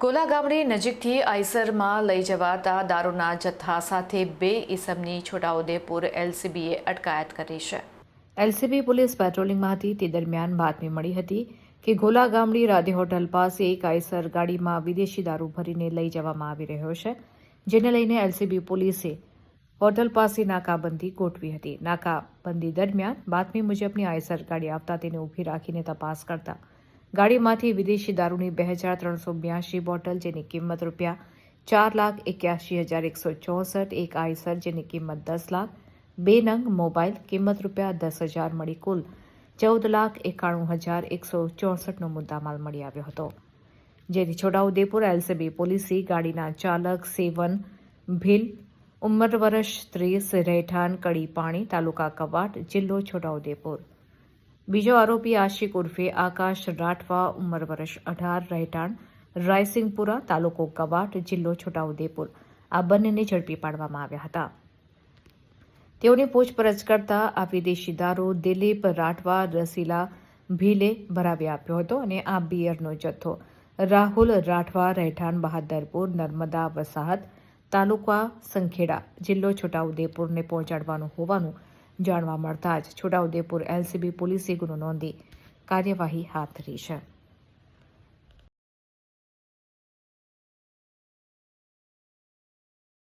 ગોલા ગામડી નજીકથી આઈસરમાં લઈ જવાતા દારૂના જથ્થા સાથે 2 ઈસમની છોટાઉદેપુર એલસીબીએ અટકાયત કરી છે। એલસીબી પોલીસ પેટ્રોલિંગમાં હતી તે દરમિયાન બાતમી મળી હતી કે ગોલા ગામડી રાધે હોટલ પાસે એક આઈસર ગાડીમાં વિદેશી દારૂ ભરીને લઈ જવામાં આવી રહ્યો છે, જેને લઈને એલસીબી પોલીસે હોટલ પાસે નાકાબંધી ગોઠવી હતી। નાકાબંધી દરમિયાન બાતમી મુજબની આઈસર ગાડી આવતા તેને ઊભી રાખીને તપાસ કરતા ગાડીમાંથી વિદેશી દારૂની 2382 બોટલ જેની કિંમત ₹4,81,164, એક આઈસર જેની કિંમત 10 લાખ, 2 નંગ મોબાઈલ કિંમત ₹10,000 મળી કુલ 14,91,164નો મુદ્દામાલ મળી આવ્યો હતો, જેથી છોટાઉદેપુર એલસીબી પોલીસે ગાડીના ચાલક સેવન ભીલ, ઉંમર વર્ષ 30, રહેઠાણ કડી પાણી, તાલુકા કવાટ, જિલ્લો છોટાઉદેપુર। બીજો આરોપી આશિક ઉર્ફે આકાશ રાઠવા, ઉંમર વર્ષ 18, રહેઠાણ રાયસિંગપુરા, તાલુકો કવાટ, જિલ્લો છોટાઉદેપુર, આ બંનેને ઝડપી પાડવામાં આવ્યા હતા। તેઓની પૂછપરછ કરતા આ વિદેશી દારૂ દિલીપ રાઠવા રસીલા ભીલે ભરાવી આપ્યો હતો અને આ બિયરનો જથ્થો રાહુલ રાઠવા, રહેઠાણ બહાદરપુર, નર્મદા વસાહત, તાલુકા સંખેડા, જિલ્લો છોટાઉદેપુરને પહોંચાડવાનું હોવાનું જાણવા મળતા જ છોટાઉદેપુર એલસીબી પોલીસે ગુનો નોંધી કાર્યવાહી હાથ ધરી છે।